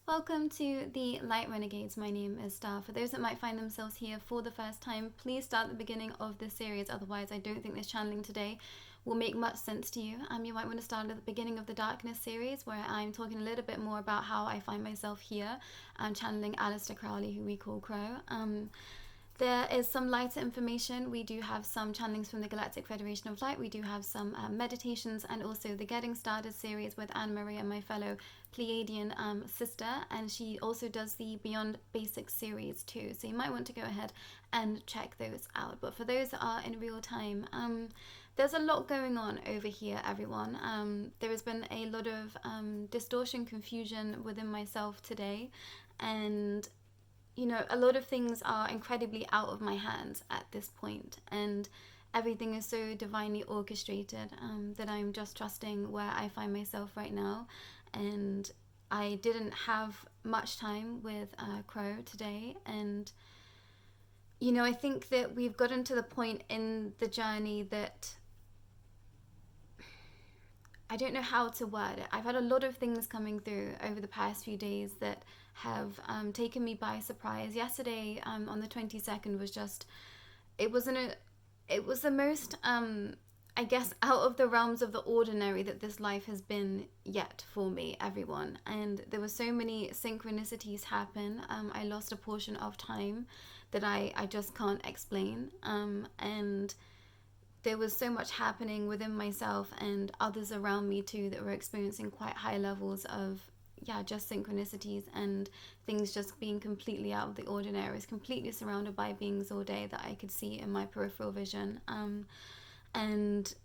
Welcome to the Light Renegades. My name is Starr. For those that might find themselves here for the first time, please start at the beginning of this series. Otherwise, I don't think this channeling today will make much sense to you. You might want to start at the beginning of the Darkness series, where I'm talking a little bit more about how I find myself here. I'm channeling Aleister Crowley, who we call Crow. There is some lighter information. We do have some channelings from the Galactic Federation of Light. We do have some meditations, and also the Getting Started series with Anne Maria, my fellow Pleiadian sister, and she also does the Beyond Basics series too. So you might want to go ahead and check those out. But for those that are in real time, there's a lot going on over here, everyone. There has been a lot of distortion, confusion within myself today, and you know, a lot of things are incredibly out of my hands at this point, and everything is so divinely orchestrated that I'm just trusting where I find myself right now. And I didn't have much time with Crow today, and you know, I think that we've gotten to the point in the journey that I don't know how to word it. I've had a lot of things coming through over the past few days that have taken me by surprise. Yesterday, on the 22nd, was just, it was the most, I guess, out of the realms of the ordinary that this life has been yet for me, everyone. And there were so many synchronicities happen. I lost a portion of time that I just can't explain. And there was so much happening within myself and others around me too that were experiencing quite high levels of, just synchronicities and things just being completely out of the ordinary. I was completely surrounded by beings all day that I could see in my peripheral vision. And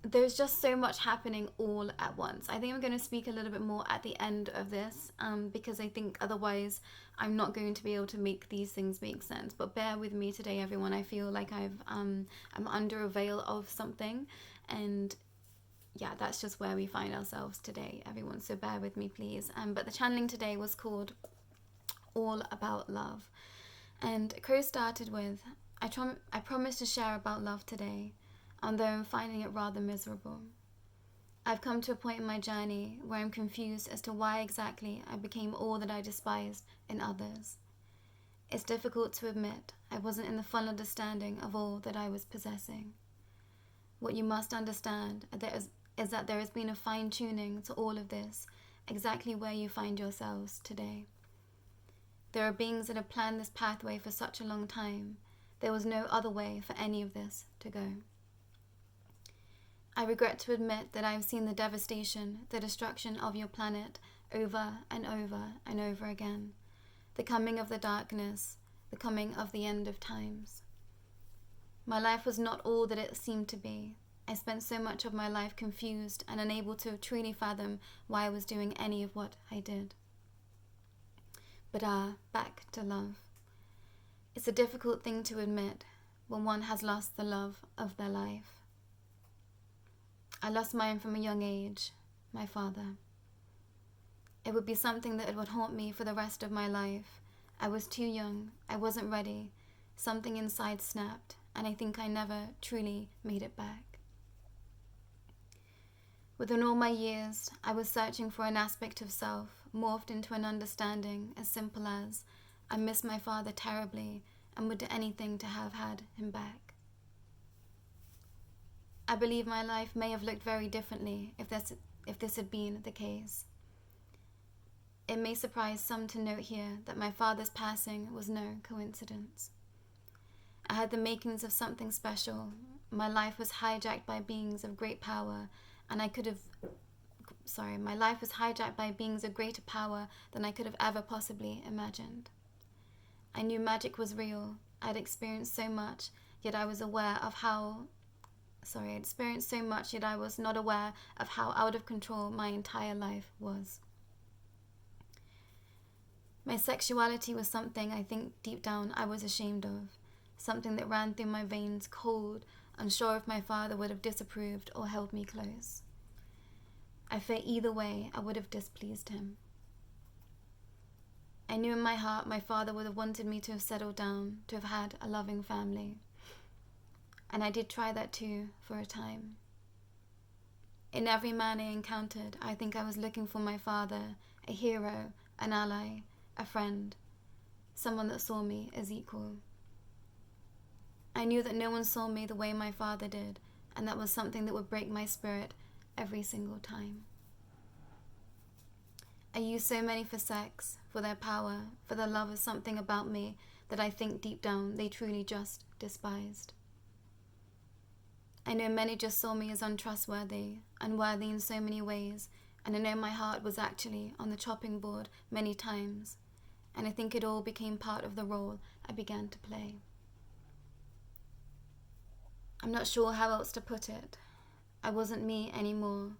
there's just so much happening all at once. I think I'm going to speak a little bit more at the end of this, because I think otherwise I'm not going to be able to make these things make sense. But bear with me today, everyone. I feel like I'm under a veil of something, and that's just where we find ourselves today, everyone. So bear with me, please. But the channeling today was called All About Love, and Crow started with, I promise to share about love today, although I'm finding it rather miserable. I've come to a point in my journey where I'm confused as to why exactly I became all that I despised in others. It's difficult to admit I wasn't in the full understanding of all that I was possessing. What you must understand is that there has been a fine-tuning to all of this, exactly where you find yourselves today. There are beings that have planned this pathway for such a long time. There was no other way for any of this to go. I regret to admit that I have seen the devastation, the destruction of your planet over and over and over again. The coming of the darkness, the coming of the end of times. My life was not all that it seemed to be. I spent so much of my life confused and unable to truly fathom why I was doing any of what I did. But back to love. It's a difficult thing to admit when one has lost the love of their life. I lost mine from a young age, my father. It would be something that would haunt me for the rest of my life. I was too young, I wasn't ready. Something inside snapped, and I think I never truly made it back. Within all my years, I was searching for an aspect of self, morphed into an understanding as simple as, I miss my father terribly and would do anything to have had him back. I believe my life may have looked very differently if this had been the case. It may surprise some to note here that my father's passing was no coincidence. I had the makings of something special. My life was hijacked by beings of great power, and my life was hijacked by beings of greater power than I could have ever possibly imagined. I knew magic was real. I'd experienced so much, yet I was aware of how I'd experienced so much, yet I was not aware of how out of control my entire life was. My sexuality was something I think deep down I was ashamed of, something that ran through my veins cold, unsure if my father would have disapproved or held me close. I fear either way I would have displeased him. I knew in my heart my father would have wanted me to have settled down, to have had a loving family. And I did try that too for a time. In every man I encountered, I think I was looking for my father, a hero, an ally, a friend, someone that saw me as equal. I knew that no one saw me the way my father did, and that was something that would break my spirit every single time. I used so many for sex, for their power, for their love of something about me that I think deep down they truly just despised. I know many just saw me as untrustworthy, unworthy in so many ways, and I know my heart was actually on the chopping board many times, and I think it all became part of the role I began to play. I'm not sure how else to put it. I wasn't me anymore.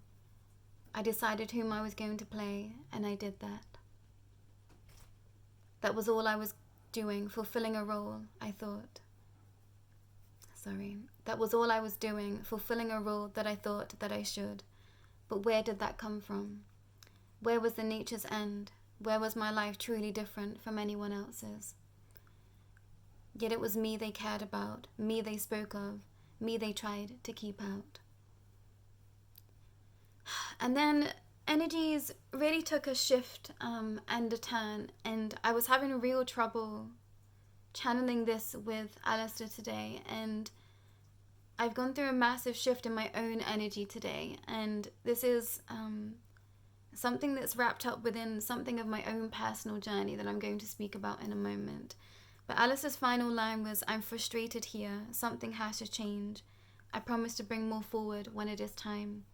I decided whom I was going to play, and I did that. That was all I was doing, fulfilling a role, I thought. That was all I was doing, fulfilling a role that I thought that I should. But where did that come from? Where was the nature's end? Where was my life truly different from anyone else's? Yet it was me they cared about, me they spoke of, me they tried to keep out. And then energies really took a shift and a turn, and I was having real trouble channeling this with Alistair today, and I've gone through a massive shift in my own energy today, and this is something that's wrapped up within something of my own personal journey that I'm going to speak about in a moment. But Alistair's final line was, "I'm frustrated here, something has to change. I promise to bring more forward when it is time.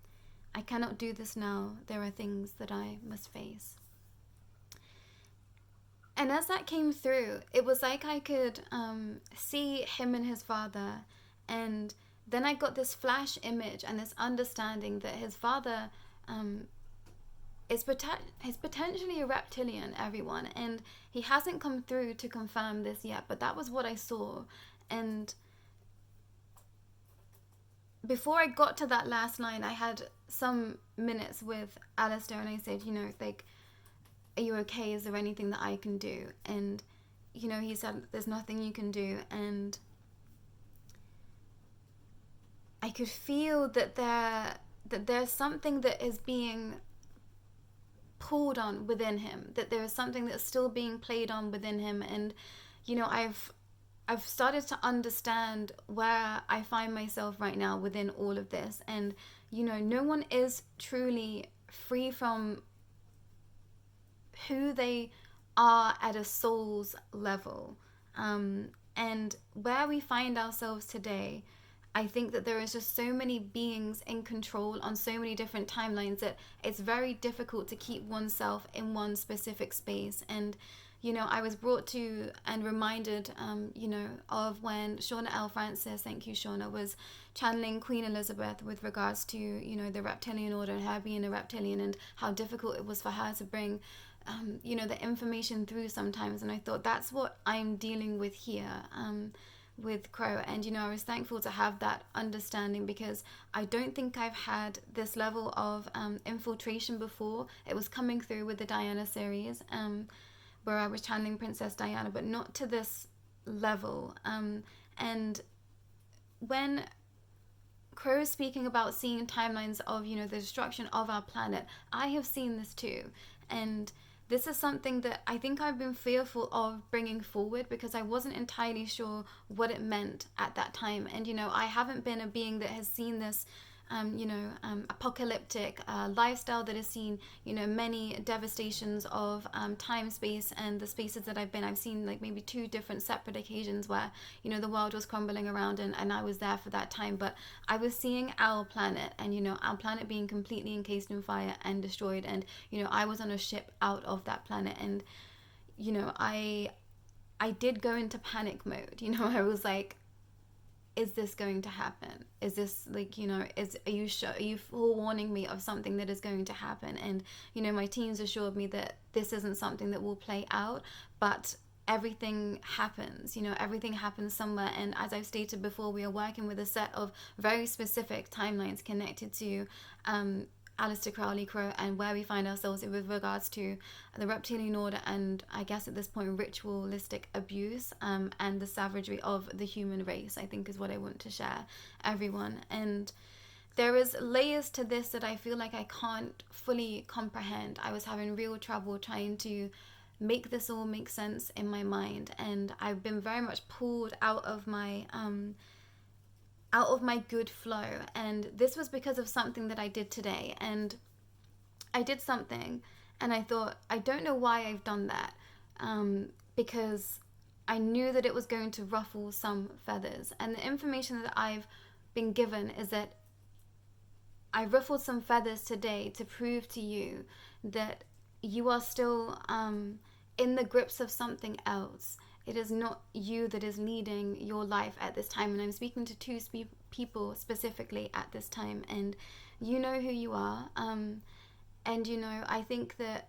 I cannot do this now, there are things that I must face." And as that came through, it was like I could see him and his father, and then I got this flash image and this understanding that his father is potentially a reptilian, everyone, and he hasn't come through to confirm this yet, but that was what I saw. And before I got to that last line, I had some minutes with Alistair, and I said, like, "Are you okay? Is there anything that I can do?" And, he said, "There's nothing you can do." And I could feel that there's something that is being pulled on within him, that there is something that's still being played on within him. And, I've started to understand where I find myself right now within all of this. And, no one is truly free from who they are at a soul's level. And where we find ourselves today, I think that there is just so many beings in control on so many different timelines that it's very difficult to keep oneself in one specific space. And, I was brought to and reminded, of when Shauna L. Francis, thank you, Shauna, was channeling Queen Elizabeth with regards to, the reptilian order and her being a reptilian, and how difficult it was for her to bring the information through sometimes. And I thought, that's what I'm dealing with here with Crow. And I was thankful to have that understanding, because I don't think I've had this level of infiltration before. It was coming through with the Diana series, where I was channeling Princess Diana, but not to this level. And when Crow is speaking about seeing timelines of the destruction of our planet, I have seen this too. And this is something that I think I've been fearful of bringing forward, because I wasn't entirely sure what it meant at that time. And, I haven't been a being that has seen this, apocalyptic lifestyle that has seen, many devastations of time, space, and the spaces that I've been. I've seen like maybe 2 different separate occasions where, the world was crumbling around, and I was there for that time. But I was seeing our planet, and, our planet being completely encased in fire and destroyed. And, I was on a ship out of that planet. And, I did go into panic mode. I was like, is this going to happen? Is this like, are you sure? Are you forewarning me of something that is going to happen? And, my teams assured me that this isn't something that will play out, but everything happens, everything happens somewhere. And as I've stated before, we are working with a set of very specific timelines connected to Aleister Crowley Crow, and where we find ourselves with regards to the reptilian order, and I guess at this point ritualistic abuse, and the savagery of the human race, I think is what I want to share, everyone. And there is layers to this that I feel like I can't fully comprehend. I was having real trouble trying to make this all make sense in my mind, and I've been very much pulled out of my good flow. And this was because of something that I did today. And I did something and I thought, I don't know why I've done that, because I knew that it was going to ruffle some feathers. And the information that I've been given is that I ruffled some feathers today to prove to you that you are still in the grips of something else. It is not you that is leading your life at this time. And I'm speaking to two people specifically at this time. And you know who you are. And, you know, I think that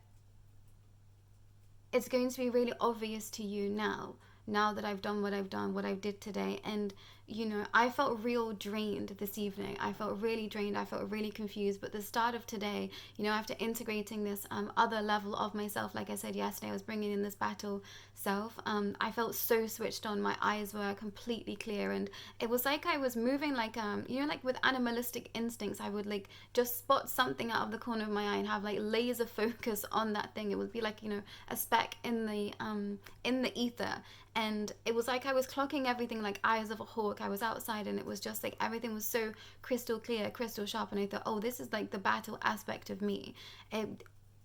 it's going to be really obvious to you now that I've done what I've done, what I did today. And, you know, I felt real drained this evening. I felt really drained. I felt really confused. But the start of today, you know, after integrating this other level of myself, like I said yesterday, I was bringing in this battle self. I felt so switched on. My eyes were completely clear. And it was like I was moving like, you know, like with animalistic instincts, I would like just spot something out of the corner of my eye and have like laser focus on that thing. It would be like, you know, a speck in the ether. And it was like I was clocking everything like eyes of a hawk. I was outside and it was just like everything was so crystal clear, crystal sharp. And I thought, oh, this is like the battle aspect of me.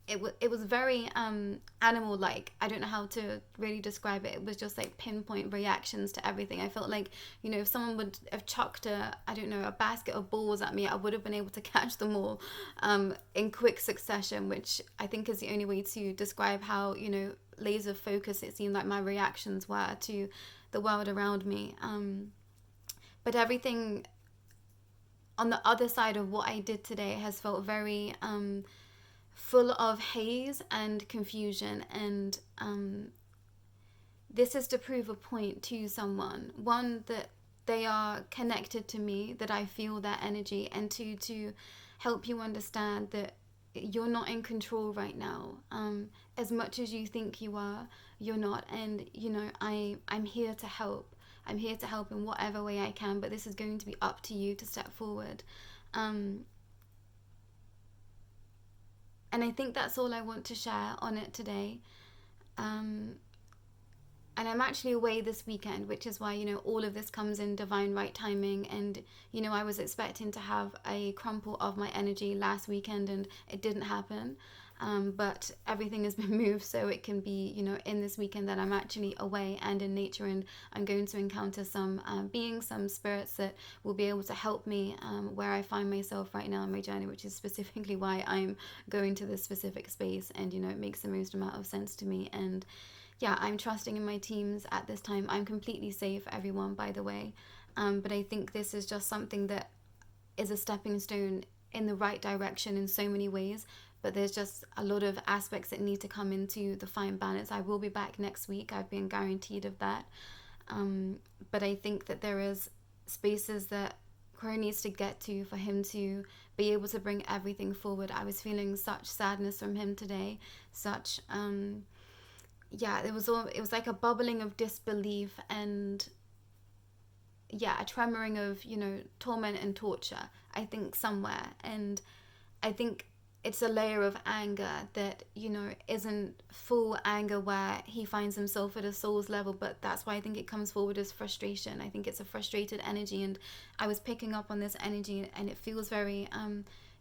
It was very animal-like. I don't know how to really describe it. It was just like pinpoint reactions to everything. I felt like, you know, if someone would have chucked a basket of balls at me, I would have been able to catch them all in quick succession, which I think is the only way to describe how, you know, laser focus it seemed like my reactions were to the world around me. But everything on the other side of what I did today has felt very full of haze and confusion. And this is to prove a point to someone. One, that they are connected to me, that I feel their energy, and two, to help you understand that you're not in control right now. As much as you think you are, you're not. And, you know, I'm here to help. I'm here to help in whatever way I can, but this is going to be up to you to step forward. And I think that's all I want to share on it today. And I'm actually away this weekend, which is why, you know, all of this comes in divine right timing. And, you know, I was expecting to have a crumple of my energy last weekend and it didn't happen. But everything has been moved so it can be, you know, in this weekend that I'm actually away and in nature, and I'm going to encounter some beings, some spirits that will be able to help me where I find myself right now in my journey, which is specifically why I'm going to this specific space. And, you know, it makes the most amount of sense to me. And yeah, I'm trusting in my teams at this time. I'm completely safe, everyone, by the way. But I think this is just something that is a stepping stone in the right direction in so many ways. But there's just a lot of aspects that need to come into the fine balance. I will be back next week. I've been guaranteed of that. But I think that there is spaces that Crow needs to get to for him to be able to bring everything forward. I was feeling such sadness from him today. Such... it was like a bubbling of disbelief and a tremoring of, you know, torment and torture, I think, somewhere. And I think it's a layer of anger that, you know, isn't full anger where he finds himself at a soul's level, but that's why I think it comes forward as frustration. I think it's a frustrated energy, and I was picking up on this energy, and it feels very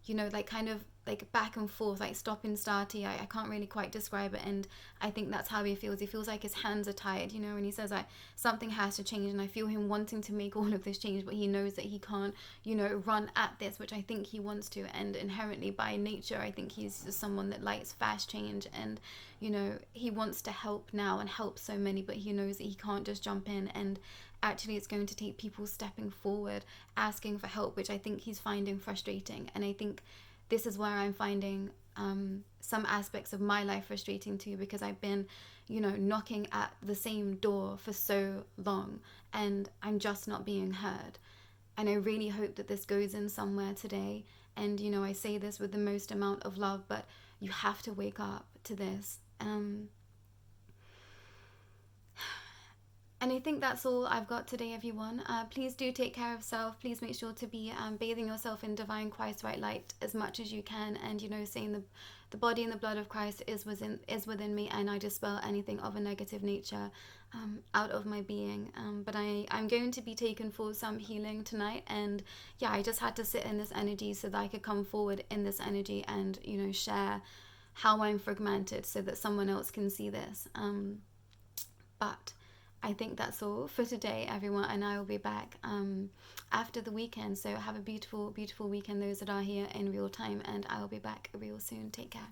you know, like kind of like back and forth, like stop and starty. I can't really quite describe it. And I think that's how he feels. He feels like his hands are tied, you know, and he says like something has to change. And I feel him wanting to make all of this change, but he knows that he can't, you know, run at this, which I think he wants to. And inherently by nature, I think he's just someone that likes fast change. And, you know, he wants to help now and help so many, but he knows that he can't just jump in. And actually it's going to take people stepping forward, asking for help, which I think he's finding frustrating. And I think this is where I'm finding some aspects of my life frustrating too, because I've been, you know, knocking at the same door for so long and I'm just not being heard. And I really hope that this goes in somewhere today. And, you know, I say this with the most amount of love, but you have to wake up to this. And I think that's all I've got today, everyone. Please do take care of self. Please make sure to be bathing yourself in divine Christ white light as much as you can, and saying the body and the blood of Christ is within me, and I dispel anything of a negative nature out of my being. But I'm going to be taken for some healing tonight, and yeah, I just had to sit in this energy so that I could come forward in this energy and share how I'm fragmented so that someone else can see this. But I think that's all for today, everyone, and I will be back after the weekend. So have a beautiful, beautiful weekend, those that are here in real time, and I will be back real soon. Take care.